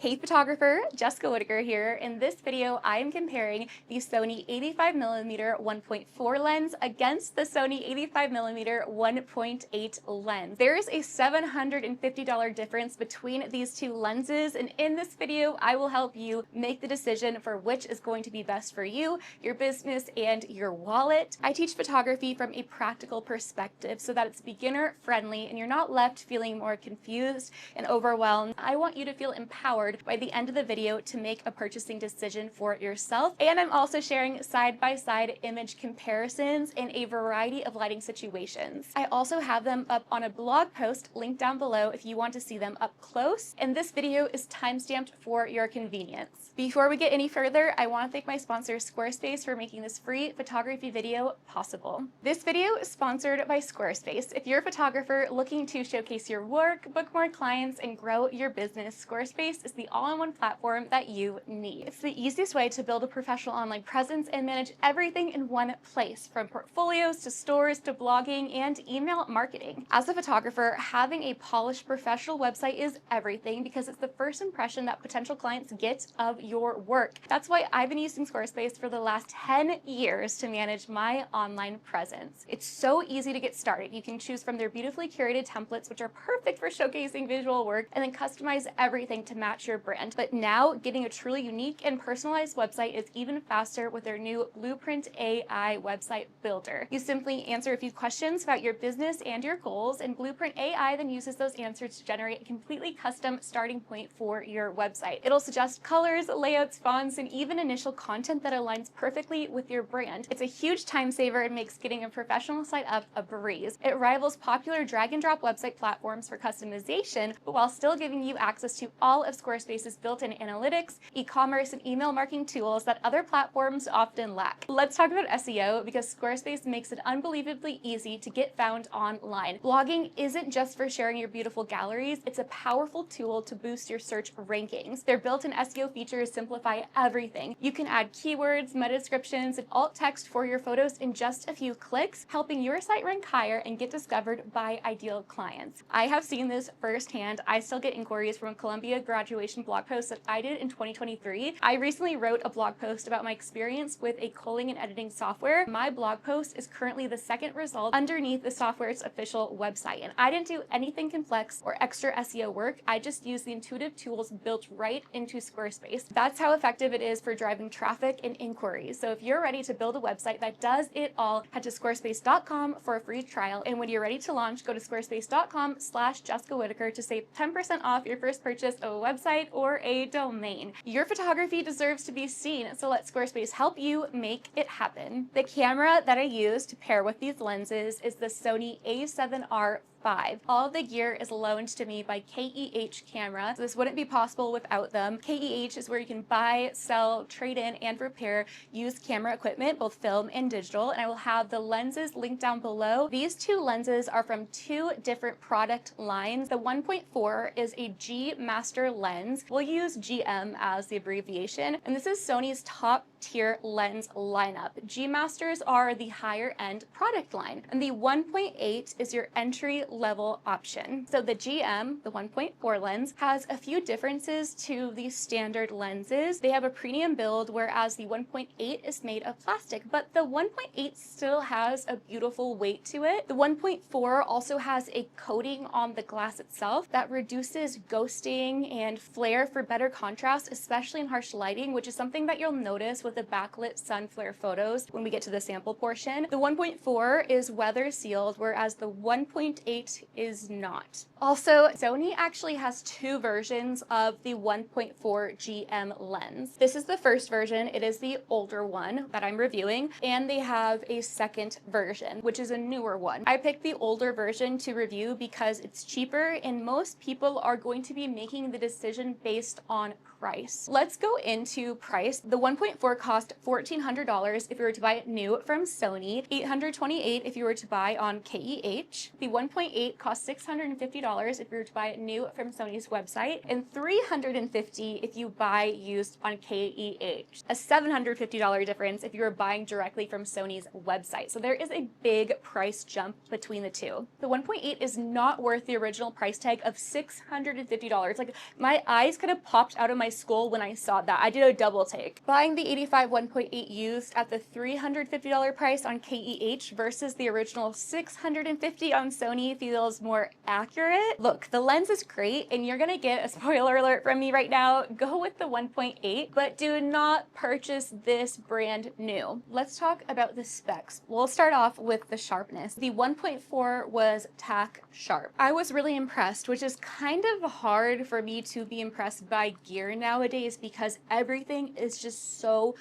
Hey photographer, Jessica Whitaker here. In this video, I am comparing the Sony 85mm 1.4 lens against the Sony 85mm 1.8 lens. There is a $750 difference between these two lenses, and in this video, I will help you make the decision for which is going to be best for you, your business, and your wallet. I teach photography from a practical perspective so that it's beginner friendly and you're not left feeling more confused and overwhelmed. I want you to feel empowered by the end of the video to make a purchasing decision for yourself. And I'm also sharing side-by-side image comparisons in a variety of lighting situations. I also have them up on a blog post linked down below if you want to see them up close. And this video is timestamped for your convenience. Before we get any further, I want to thank my sponsor Squarespace for making this free photography video possible. This video is sponsored by Squarespace. If you're a photographer looking to showcase your work, book more clients, and grow your business, Squarespace is the all-in-one platform that you need. It's the easiest way to build a professional online presence and manage everything in one place, from portfolios to stores to blogging and email marketing. As a photographer, having a polished professional website is everything because it's the first impression that potential clients get of your work. That's why I've been using Squarespace for the last 10 years to manage my online presence. It's so easy to get started. You can choose from their beautifully curated templates, which are perfect for showcasing visual work, and then customize everything to match your brand. But now, getting a truly unique and personalized website is even faster with their new Blueprint AI website builder. You simply answer a few questions about your business and your goals, and Blueprint AI then uses those answers to generate a completely custom starting point for your website. It'll suggest colors, layouts, fonts, and even initial content that aligns perfectly with your brand. It's a huge time saver and makes getting a professional site up a breeze. It rivals popular drag and drop website platforms for customization, but while still giving you access to all of Squarespace's built-in analytics, e-commerce, and email marketing tools that other platforms often lack. Let's talk about SEO because Squarespace makes it unbelievably easy to get found online. Blogging isn't just for sharing your beautiful galleries, it's a powerful tool to boost your search rankings. Their built-in SEO features simplify everything. You can add keywords, meta descriptions, and alt text for your photos in just a few clicks, helping your site rank higher and get discovered by ideal clients. I have seen this firsthand. I still get inquiries from a Columbia graduation blog post that I did in 2023. I recently wrote a blog post about my experience with a culling and editing software. My blog post is currently the second result underneath the software's official website, and I didn't do anything complex or extra SEO work. I just used the intuitive tools built right into Squarespace. That's how effective it is for driving traffic and inquiries. So if you're ready to build a website that does it all, head to squarespace.com for a free trial. And when you're ready to launch, go to squarespace.com/Jessica Whitaker to save 10% off your first purchase of a website or a domain. Your photography deserves to be seen, so let Squarespace help you make it happen. The camera that I use to pair with these lenses is the Sony A7R5. All of the gear is loaned to me by KEH Camera, so this wouldn't be possible without them. KEH is where you can buy, sell, trade in, and repair used camera equipment, both film and digital, and I will have the lenses linked down below. These two lenses are from two different product lines. The 1.4 is a G Master lens. We'll use GM as the abbreviation, and this is Sony's top tier lens lineup. G Masters are the higher end product line, and the 1.8 is your entry level option. So the GM, the 1.4 lens, has a few differences to the standard lenses. They have a premium build, whereas the 1.8 is made of plastic, but the 1.8 still has a beautiful weight to it. The 1.4 also has a coating on the glass itself that reduces ghosting and flare for better contrast, especially in harsh lighting, which is something that you'll notice with the backlit sun flare photos when we get to the sample portion. The 1.4 is weather sealed, whereas the 1.8 is not. Also, Sony actually has two versions of the 1.4 GM lens. This is the first version. It is the older one that I'm reviewing, and they have a second version, which is a newer one. I picked the older version to review because it's cheaper, and most people are going to be making the decision based on price. Let's go into price. The 1.4 cost $1,400 if you were to buy it new from Sony, $828 if you were to buy on KEH. The 1.8 1.8 costs $650 if you were to buy it new from Sony's website, and $350 if you buy used on KEH. A $750 difference if you were buying directly from Sony's website. So there is a big price jump between the two. The 1.8 is not worth the original price tag of $650. Like, my eyes could have popped out of my skull when I saw that. I did a double take. Buying the 85 1.8 used at the $350 price on KEH versus the original $650 on Sony feels more accurate. Look, the lens is great, and you're gonna get a spoiler alert from me right now. Go with the 1.8, but do not purchase this brand new. Let's talk about the specs. We'll start off with the sharpness. The 1.4 was tack sharp. I was really impressed, which is kind of hard for me to be impressed by gear nowadays because everything is just so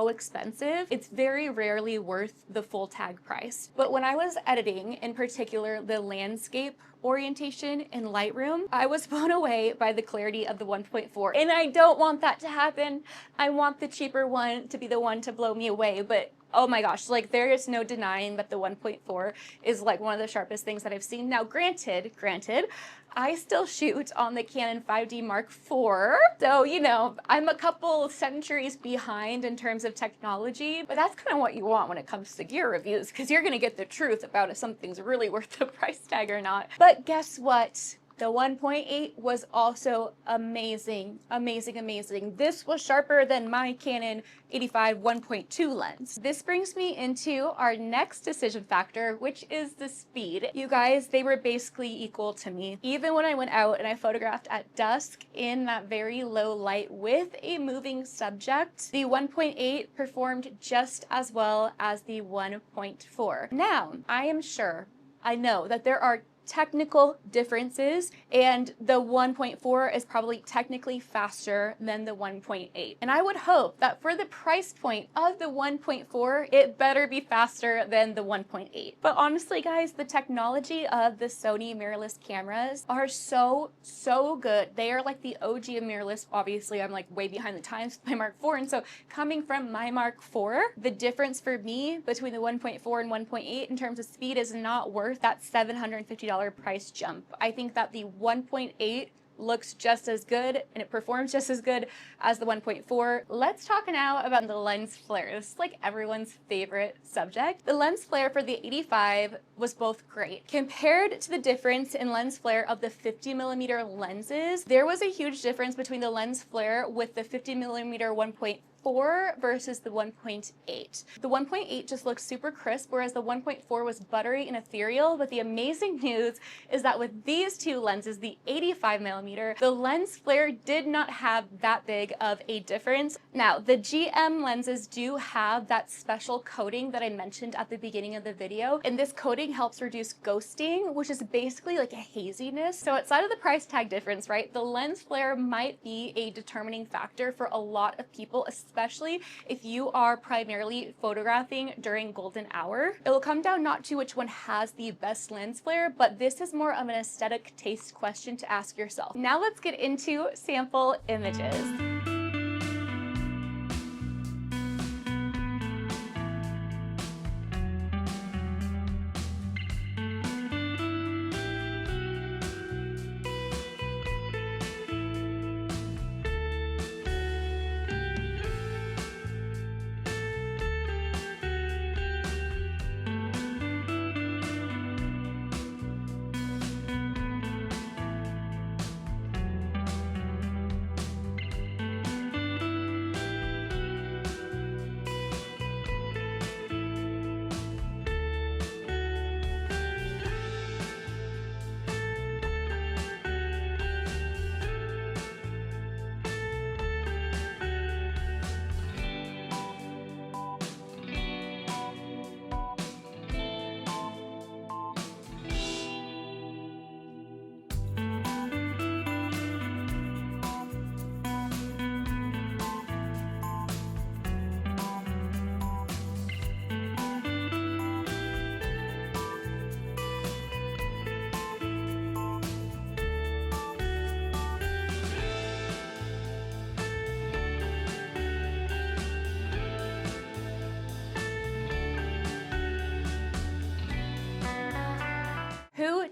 expensive. It's very rarely worth the full tag price. But when I was editing, in particular the landscape orientation in Lightroom, I was blown away by the clarity of the 1.4, and I don't want that to happen. I want the cheaper one to be the one to blow me away, but oh my gosh, like, there is no denying that the 1.4 is like one of the sharpest things that I've seen. Now, granted, I still shoot on the Canon 5D Mark IV, so, you know, I'm a couple centuries behind in terms of technology, but that's kind of what you want when it comes to gear reviews, because you're gonna get the truth about if something's really worth the price tag or not. But guess what? The 1.8 was also amazing. This was sharper than my Canon 85 1.2 lens. This brings me into our next decision factor, which is the speed. You guys, they were basically equal to me. Even when I went out and I photographed at dusk in that very low light with a moving subject, the 1.8 performed just as well as the 1.4. Now, I know that there are technical differences, and the 1.4 is probably technically faster than the 1.8. And I would hope that for the price point of the 1.4, it better be faster than the 1.8. But honestly, guys, the technology of the Sony mirrorless cameras are so good. They are like the OG of mirrorless. Obviously, I'm like way behind the times with my Mark IV, and so coming from my Mark IV, the difference for me between the 1.4 and 1.8 in terms of speed is not worth that $750 price jump. I think that the 1.8 looks just as good and it performs just as good as the 1.4. Let's talk now about the lens flare. This is like everyone's favorite subject. The lens flare for the 85 was both great. Compared to the difference in lens flare of the 50mm lenses, there was a huge difference between the lens flare with the 50mm 1.4 versus the 1.8. The 1.8 just looks super crisp, whereas the 1.4 was buttery and ethereal. But the amazing news is that with these two lenses, the 85mm, the lens flare did not have that big of a difference. Now, the GM lenses do have that special coating that I mentioned at the beginning of the video, and this coating helps reduce ghosting, which is basically like a haziness. So outside of the price tag difference, right, the lens flare might be a determining factor for a lot of people, especially if you are primarily photographing during golden hour. It will come down not to which one has the best lens flare, but this is more of an aesthetic taste question to ask yourself. Now let's get into sample images.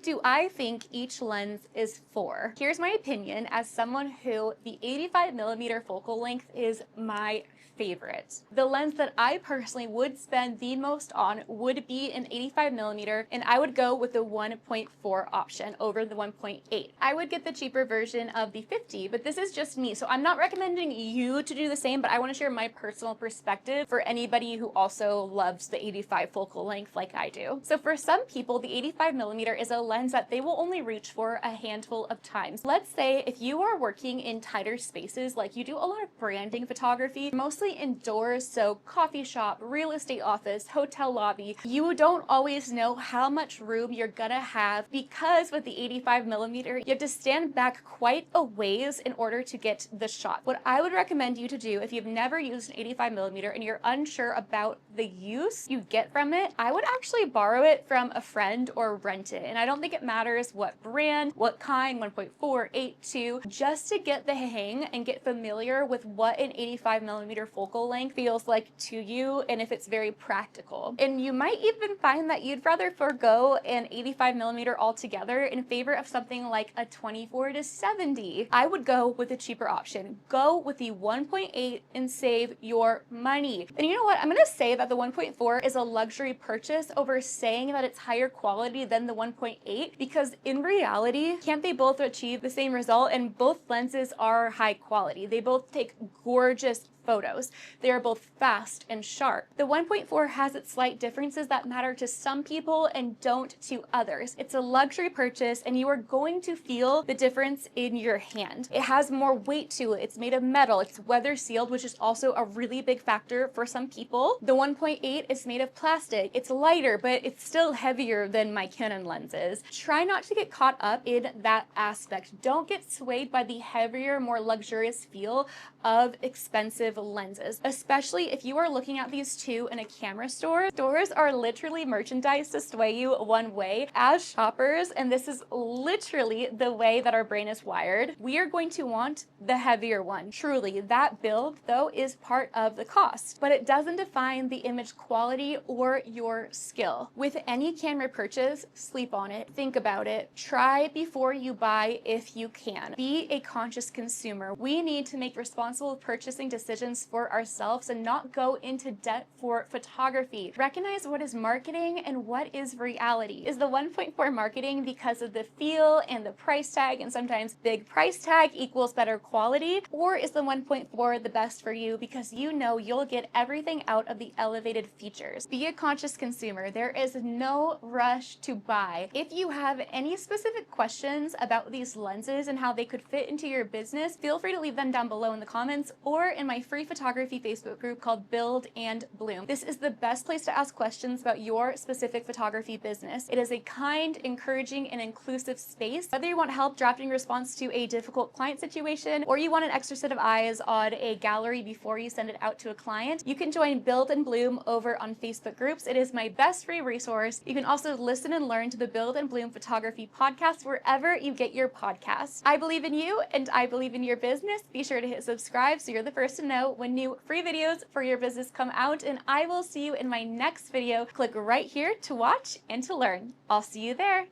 do I think each lens is for? Here's my opinion as someone who the 85mm focal length is my favorite. The lens that I personally would spend the most on would be an 85mm, and I would go with the 1.4 option over the 1.8. I would get the cheaper version of the 50, but this is just me. So I'm not recommending you to do the same, but I want to share my personal perspective for anybody who also loves the 85 focal length like I do. So for some people, the 85mm is a lens that they will only reach for a handful of times. Let's say if you are working in tighter spaces, like you do a lot of branding photography, mostly indoors, so coffee shop, real estate office, hotel lobby, you don't always know how much room you're gonna have because with the 85mm, you have to stand back quite a ways in order to get the shot. What I would recommend you to do if you've never used an 85mm and you're unsure about the use you get from it, I would actually borrow it from a friend or rent it. And I don't think it matters what brand, what kind, 1.4, 8, 2, just to get the hang and get familiar with what an 85mm focal length feels like to you and if it's very practical. And you might even find that you'd rather forego an 85mm altogether in favor of something like a 24-70. I would go with a cheaper option. Go with the 1.8 and save your money. And you know what? I'm gonna say that the 1.4 is a luxury purchase over saying that it's higher quality than the 1.8 because in reality, can't they both achieve the same result? And both lenses are high quality. They both take gorgeous photos. They are both fast and sharp. The 1.4 has its slight differences that matter to some people and don't to others. It's a luxury purchase and you are going to feel the difference in your hand. It has more weight to it. It's made of metal. It's weather sealed, which is also a really big factor for some people. The 1.8 is made of plastic. It's lighter, but it's still heavier than my Canon lenses. Try not to get caught up in that aspect. Don't get swayed by the heavier, more luxurious feel of expensive lenses, especially if you are looking at these two in a camera store. Stores are literally merchandised to sway you one way. As shoppers, and this is literally the way that our brain is wired, we are going to want the heavier one. Truly, that build, though, is part of the cost, but it doesn't define the image quality or your skill. With any camera purchase, sleep on it, think about it, try before you buy if you can. Be a conscious consumer. We need to make responsible purchasing decisions for ourselves and not go into debt for photography. Recognize what is marketing and what is reality. Is the 1.4 marketing because of the feel and the price tag, and sometimes big price tag equals better quality? Or is the 1.4 the best for you because you know you'll get everything out of the elevated features? Be a conscious consumer. There is no rush to buy. If you have any specific questions about these lenses and how they could fit into your business, feel free to leave them down below in the comments or in my free photography Facebook group called Build and Bloom. This is the best place to ask questions about your specific photography business. It is a kind, encouraging, and inclusive space. Whether you want help drafting a response to a difficult client situation or you want an extra set of eyes on a gallery before you send it out to a client, you can join Build and Bloom over on Facebook groups. It is my best free resource. You can also listen and learn to the Build and Bloom Photography podcast wherever you get your podcasts. I believe in you and I believe in your business. Be sure to hit subscribe so you're the first to know when new free videos for your business come out, and I will see you in my next video. Click right here to watch and to learn. I'll see you there.